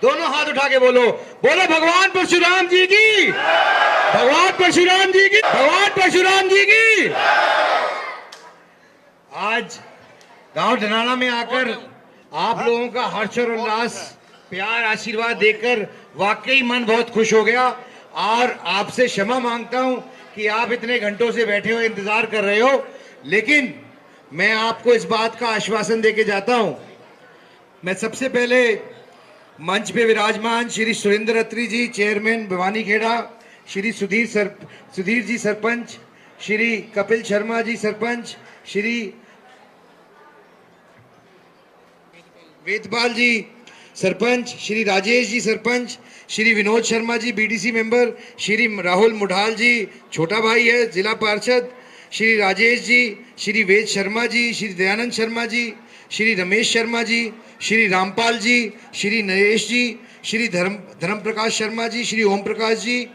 दोनों हाथ उठा के बोलो, बोलो भगवान परशुराम जी की, भगवान परशुराम जी की, भगवान परशुराम जी की। आज गांव ढनाला में आकर आप लोगों का हर्ष और उल्लास, प्यार, आशीर्वाद देकर वाकई मन बहुत खुश हो गया। और आपसे क्षमा मांगता हूं कि आप इतने घंटों से बैठे हो, इंतजार कर रहे हो, लेकिन मैं आपको इस बात का आश्वासन देके जाता हूं। मैं सबसे पहले मंच पे विराजमान श्री सुरेंद्र अत्री जी, चेयरमैन भिवानीखेड़ा, श्री सुधीर जी सरपंच, श्री कपिल शर्मा जी सरपंच, श्री वेदपाल जी सरपंच, श्री राजेश जी सरपंच, श्री विनोद शर्मा जी बीडीसी मेंबर, श्री राहुल मुढाल जी छोटा भाई है जिला पार्षद, श्री राजेश जी, श्री वेद शर्मा जी, श्री दयानंद शर्मा जी, श्री रमेश शर्मा जी, श्री रामपाल जी, श्री नरेश जी, श्री धर्म प्रकाश शर्मा जी, श्री ओम प्रकाश जी।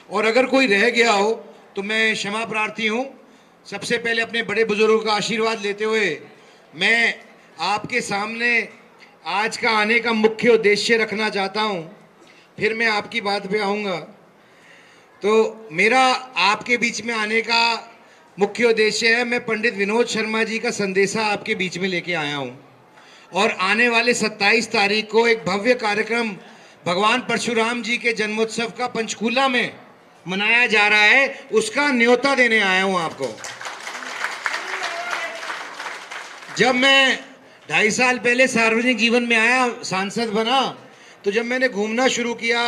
और अगर कोई रह गया हो तो मैं क्षमा प्रार्थी हूँ। सबसे पहले अपने बड़े बुजुर्गों का आशीर्वाद लेते हुए मैं आपके सामने आज का आने का मुख्य उद्देश्य रखना चाहता हूं, फिर मैं आपकी बात पे आऊंगा। तो मेरा आपके बीच में आने का मुख्य उद्देश्य है, मैं पंडित विनोद शर्मा जी का संदेशा आपके बीच में लेके आया हूं। और आने वाले 27 तारीख को एक भव्य कार्यक्रम भगवान परशुराम जी के जन्मोत्सव का पंचकूला में मनाया जा रहा है, उसका न्योता देने आया हूं आपको। जब मैं 2.5 साल पहले सार्वजनिक जीवन में आया, सांसद बना, तो जब मैंने घूमना शुरू किया,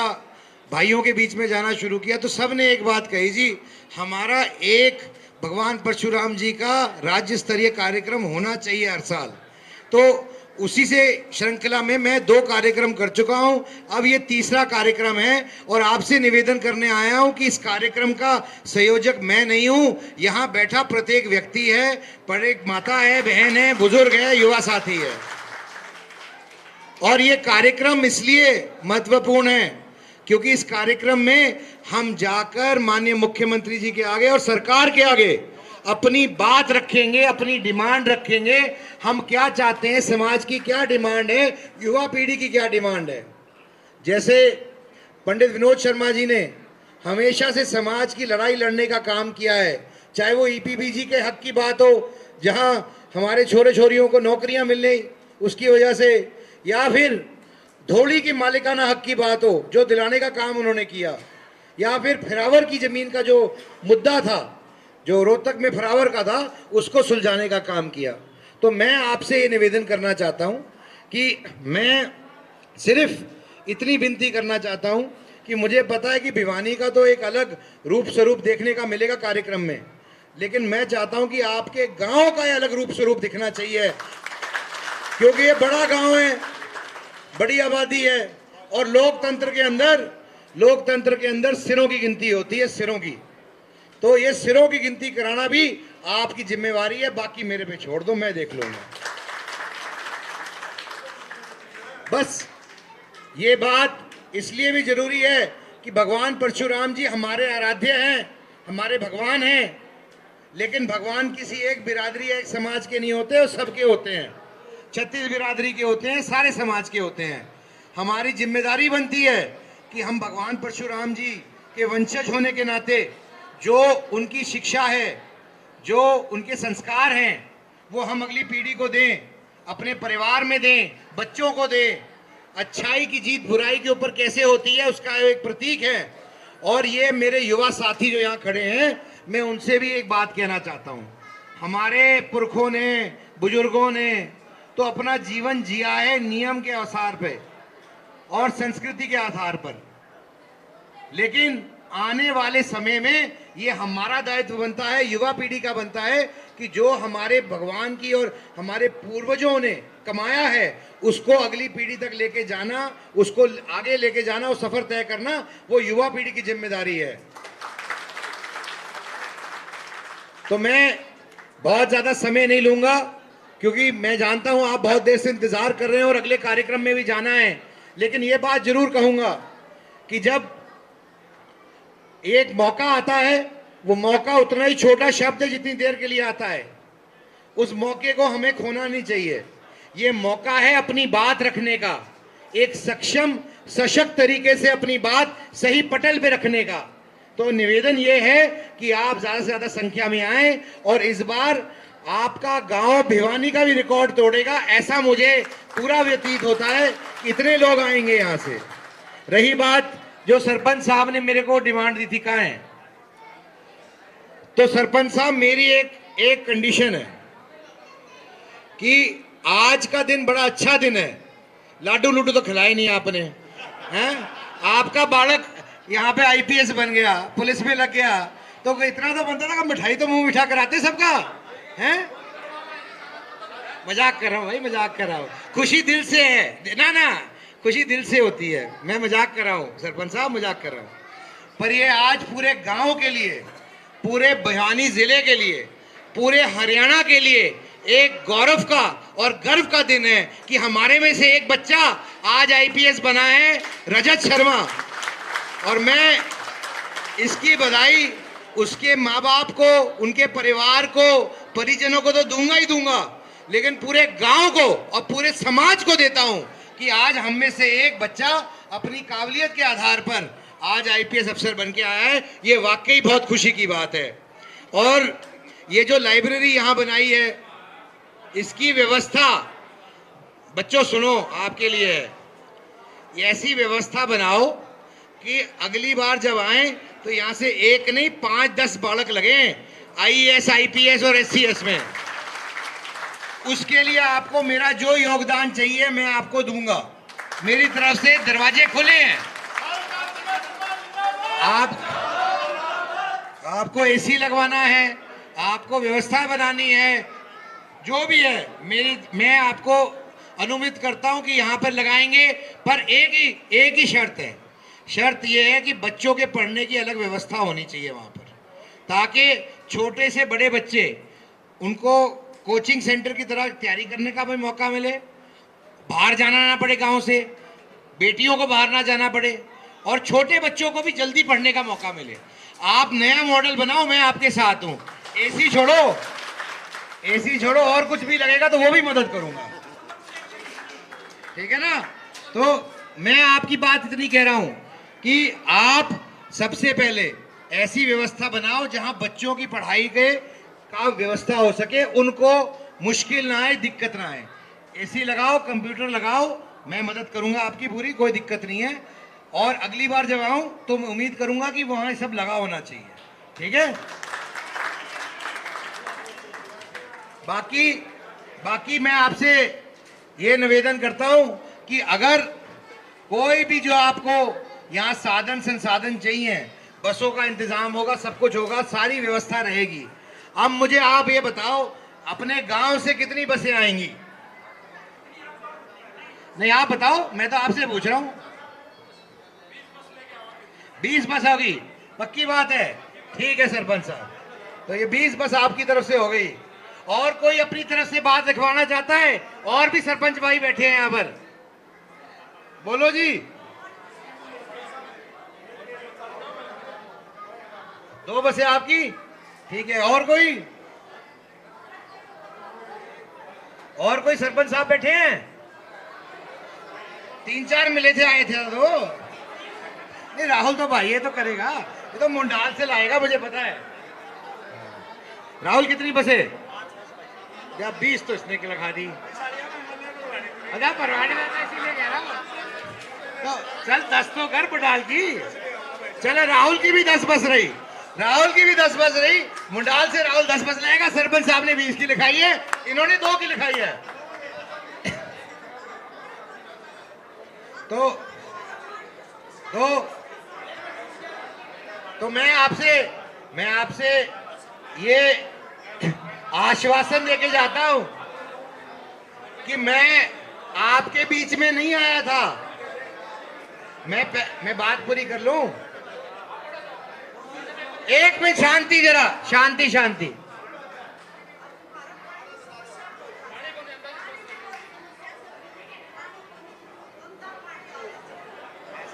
भाइयों के बीच में जाना शुरू किया, तो सब ने एक बात कही, जी हमारा एक भगवान परशुराम जी का राज्य स्तरीय कार्यक्रम होना चाहिए हर साल। तो उसी से श्रृंखला में मैं 2 कार्यक्रम कर चुका हूं, अब ये तीसरा कार्यक्रम है। और आपसे निवेदन करने आया हूं कि इस कार्यक्रम का संयोजक मैं नहीं हूं, यहां बैठा प्रत्येक व्यक्ति है, पर एक माता है, बहन है, बुजुर्ग है, युवा साथी है। और ये कार्यक्रम इसलिए महत्वपूर्ण है क्योंकि इस कार्यक्रम में हम जाकर माननीय मुख्यमंत्री जी के आगे और सरकार के आगे अपनी बात रखेंगे, अपनी डिमांड रखेंगे। हम क्या चाहते हैं, समाज की क्या डिमांड है, युवा पीढ़ी की क्या डिमांड है। जैसे पंडित विनोद शर्मा जी ने हमेशा से समाज की लड़ाई लड़ने का काम किया है, चाहे वो ईपीपीजी के हक की बात हो, जहां हमारे छोरे छोरियों को नौकरियां मिलने उसकी वजह से, या फिर धौली की मालिकाना हक की बात हो जो दिलाने का काम उन्होंने किया, या फिर फिरावर की जमीन का जो मुद्दा था, जो रोहतक में फरावर का था, उसको सुलझाने का काम किया। तो मैं आपसे ये निवेदन करना चाहता हूं कि मैं सिर्फ इतनी विनती करना चाहता हूं कि मुझे पता है कि भिवानी का तो एक अलग रूप स्वरूप देखने का मिलेगा कार्यक्रम में, लेकिन मैं चाहता हूं कि आपके गांव का अलग रूप स्वरूप दिखना चाहिए, क्योंकि ये बड़ा गांव है, बड़ी आबादी है, और लोकतंत्र के अंदर सिरों की गिनती होती है, सिरों की। तो ये सिरों की गिनती कराना भी आपकी जिम्मेवारी है, बाकी मेरे पे छोड़ दो, मैं देख लूंगा। बस ये बात इसलिए भी जरूरी है कि भगवान परशुराम जी हमारे आराध्य हैं, हमारे भगवान हैं, लेकिन भगवान किसी एक बिरादरी, एक समाज के नहीं होते, वो सबके होते हैं। 36 बिरादरी के होते हैं, सारे समाज के होते हैं। हमारी जिम्मेदारी बनती है कि हम भगवान परशुराम जी के वंशज होने के नाते जो उनकी शिक्षा है, जो उनके संस्कार हैं, वो हम अगली पीढ़ी को दें, अपने परिवार में दें, बच्चों को दें। अच्छाई की जीत बुराई के ऊपर कैसे होती है उसका एक प्रतीक है। और ये मेरे युवा साथी जो यहाँ खड़े हैं, मैं उनसे भी एक बात कहना चाहता हूँ। हमारे पुरखों ने, बुजुर्गों ने तो अपना जीवन जिया है नियम के आधार पर और संस्कृति के आधार पर, लेकिन आने वाले समय में ये हमारा दायित्व बनता है, युवा पीढ़ी का बनता है कि जो हमारे भगवान की और हमारे पूर्वजों ने कमाया है उसको अगली पीढ़ी तक लेके जाना, उसको आगे लेके जाना, वो सफर तय करना, वो युवा पीढ़ी की जिम्मेदारी है। तो मैं बहुत ज्यादा समय नहीं लूंगा क्योंकि मैं जानता हूं आप बहुत देर से इंतजार कर रहे हैं और अगले कार्यक्रम में भी जाना है, लेकिन ये बात जरूर कहूंगा कि जब एक मौका आता है, वो मौका उतना ही छोटा शब्द है जितनी देर के लिए आता है। उस मौके को हमें खोना नहीं चाहिए। ये मौका है अपनी बात रखने का, एक सक्षम सशक्त तरीके से अपनी बात सही पटल पे रखने का। तो निवेदन ये है कि आप ज्यादा से ज्यादा संख्या में आए और इस बार आपका गांव भिवानी का भी रिकॉर्ड तोड़ेगा, ऐसा मुझे पूरा व्यतीत होता है। इतने लोग आएंगे यहां से। रही बात जो सरपंच साहब ने मेरे को डिमांड दी थी, कहां है? तो सरपंच साहब, मेरी एक कंडीशन है कि आज का दिन बड़ा अच्छा दिन है। लाडू लूडू तो खिलाए नहीं आपने, हैं? आपका बालक यहाँ पे आईपीएस बन गया, पुलिस में लग गया, तो इतना तो बनता था कि मिठाई तो मुंह मीठा कराते सबका, हैं? मजाक कर रहा हूँ भाई, मजाक कर रहा हूँ। खुशी दिल से है ना, खुशी दिल से होती है। मैं मजाक कर रहा हूँ सरपंच साहब, मजाक कर रहा हूँ। पर ये आज पूरे गांव के लिए, पूरे भिवानी जिले के लिए, पूरे हरियाणा के लिए एक गौरव का और गर्व का दिन है कि हमारे में से एक बच्चा आज आईपीएस बना है, रजत शर्मा। और मैं इसकी बधाई उसके माँ बाप को, उनके परिवार को, परिजनों को तो दूंगा ही दूंगा, लेकिन पूरे गांव को और पूरे समाज को देता हूं कि आज हम में से एक बच्चा अपनी काबिलियत के आधार पर आज आईपीएस अफसर बन के आया है। ये वाकई बहुत खुशी की बात है। और ये जो लाइब्रेरी यहां बनाई है, इसकी व्यवस्था, बच्चों सुनो, आपके लिए है। ऐसी व्यवस्था बनाओ कि अगली बार जब आए तो यहां से एक नहीं 5-10 बालक लगे आईएएस, आईपीएस और एससीएस में। उसके लिए आपको मेरा जो योगदान चाहिए मैं आपको दूंगा। मेरी तरफ से दरवाजे खुले हैं। आपको एसी लगवाना है, आपको व्यवस्था बनानी है, जो भी है मैं आपको अनुमति करता हूं कि यहां पर लगाएंगे। पर एक ही शर्त है। शर्त यह है कि बच्चों के पढ़ने की अलग व्यवस्था होनी चाहिए वहां पर, ताकि छोटे से बड़े बच्चे, उनको कोचिंग सेंटर की तरह तैयारी करने का भी मौका मिले, बाहर जाना ना पड़े गांव से, बेटियों को बाहर ना जाना पड़े, और छोटे बच्चों को भी जल्दी पढ़ने का मौका मिले। आप नया मॉडल बनाओ, मैं आपके साथ हूं। एसी छोड़ो, और कुछ भी लगेगा तो वो भी मदद करूंगा, ठीक है ना? तो मैं आपकी बात इतनी कह रहा हूं कि आप सबसे पहले ऐसी व्यवस्था बनाओ जहां बच्चों की पढ़ाई का व्यवस्था हो सके, उनको मुश्किल ना आए, दिक्कत ना आए। एसी लगाओ, कंप्यूटर लगाओ, मैं मदद करूंगा आपकी पूरी, कोई दिक्कत नहीं है। और अगली बार जब आऊं तो मैं उम्मीद करूंगा कि वहां सब लगा होना चाहिए, ठीक है? बाकी मैं आपसे ये निवेदन करता हूं कि अगर कोई भी जो आपको यहाँ साधन संसाधन चाहिए, बसों का इंतजाम होगा, सब कुछ होगा, सारी व्यवस्था रहेगी। अब मुझे आप ये बताओ, अपने गांव से कितनी बसें आएंगी? नहीं, आप बताओ, मैं तो आपसे पूछ रहा हूं। 20 बस होगी, पक्की बात है? ठीक है सरपंच साहब, तो ये 20 बस आपकी तरफ से हो गई। और कोई अपनी तरफ से बात रखवाना चाहता है? और भी सरपंच भाई बैठे हैं यहां पर, बोलो जी। 2 बसें आपकी, ठीक है। और कोई सरपंच साहब बैठे हैं? 3-4 मिले थे, आए थे तो नहीं। राहुल तो भाई ये तो करेगा, ये तो मुंडाल से लाएगा, मुझे पता है। राहुल कितनी बसें? या 20 तो इसने के लगा दी। अच्छा, परवानी में तो इसीलिए कह रहा हूं। तो चल 10 तो कर मुंडाल की। चलो, राहुल की भी 10 बस रही, मुंडाल से राहुल 10 बस लाएगा। सरपंच साहब ने 20 की लिखाई है, इन्होंने 2 की लिखाई है। तो मैं आपसे ये आश्वासन देके जाता हूं कि मैं आपके बीच में नहीं आया था। मैं बात पूरी कर लूं। एक मिनट शांति, जरा शांति। ऐसा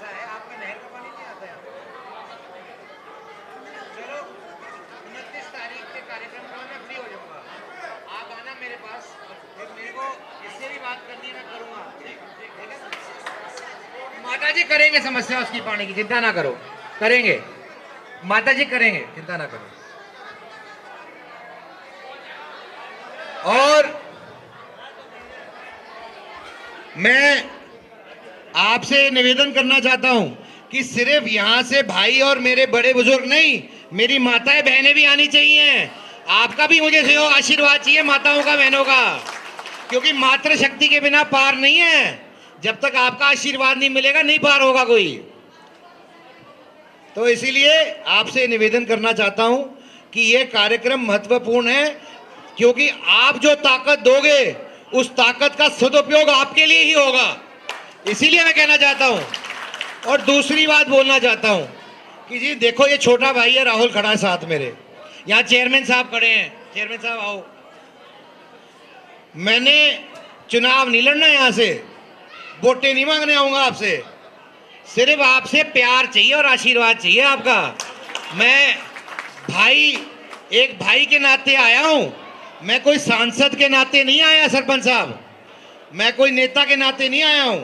है, आपका नहर का पानी नहीं आता है। चलो, 29 तारीख के कार्यक्रम को मैं फ्री हो जाऊंगा, आप आना मेरे पास। मेरे को इससे भी बात करनी है, मैं करूंगा, ठीक है? माता जी जी करेंगे समस्या उसकी पानी की, चिंता ना करो, करेंगे माता जी, करेंगे, चिंता ना करो। और मैं आपसे निवेदन करना चाहता हूं कि सिर्फ यहां से भाई और मेरे बड़े बुजुर्ग नहीं, मेरी माताएं बहनें भी आनी चाहिए। आपका भी मुझे सहयोग आशीर्वाद चाहिए, माताओं का, बहनों का, क्योंकि मातृ शक्ति के बिना पार नहीं है। जब तक आपका आशीर्वाद नहीं मिलेगा नहीं पार होगा कोई। तो इसीलिए आपसे निवेदन करना चाहता हूं कि यह कार्यक्रम महत्वपूर्ण है, क्योंकि आप जो ताकत दोगे उस ताकत का सदुपयोग आपके लिए ही होगा। इसीलिए मैं कहना चाहता हूं। और दूसरी बात बोलना चाहता हूं कि जी देखो, ये छोटा भाई है राहुल खड़ा है साथ मेरे, यहां चेयरमैन साहब खड़े हैं, चेयरमैन साहब आओ। मैंने चुनाव नहीं लड़ना, यहां से वोटें नहीं मांगने आऊंगा आपसे, सिर्फ आपसे प्यार चाहिए और आशीर्वाद चाहिए आपका। मैं भाई, एक भाई के नाते आया हूं, मैं कोई सांसद के नाते नहीं आया सरपंच साहब, मैं कोई नेता के नाते नहीं आया हूं,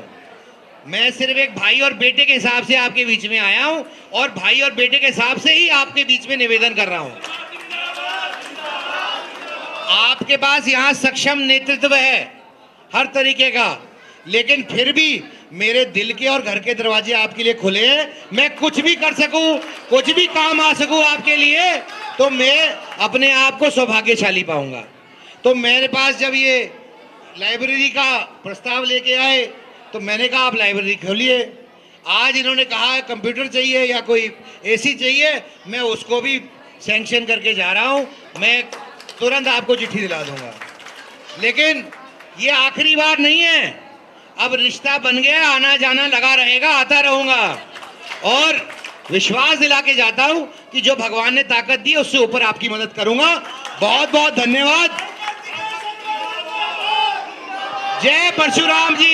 मैं सिर्फ एक भाई और बेटे के हिसाब से आपके बीच में आया हूं, और भाई और बेटे के हिसाब से ही आपके बीच में निवेदन कर रहा हूं। आपके पास यहां सक्षम नेतृत्व है हर तरीके का, लेकिन फिर भी मेरे दिल के और घर के दरवाजे आपके लिए खुले हैं। मैं कुछ भी कर सकूं, कुछ भी काम आ सकूं आपके लिए, तो मैं अपने आप को सौभाग्यशाली पाऊंगा। तो मेरे पास जब ये लाइब्रेरी का प्रस्ताव लेके आए तो मैंने कहा आप लाइब्रेरी खोलिए। आज इन्होंने कहा है कंप्यूटर चाहिए या कोई एसी चाहिए, मैं उसको भी सैंक्शन करके जा रहा हूं, मैं तुरंत आपको चिट्ठी दिला दूंगा। लेकिन ये आखिरी बार नहीं है, अब रिश्ता बन गया, आना जाना लगा रहेगा, आता रहूंगा, और विश्वास दिला के जाता हूं कि जो भगवान ने ताकत दी उससे ऊपर आपकी मदद करूंगा। बहुत बहुत धन्यवाद। जय परशुराम जी।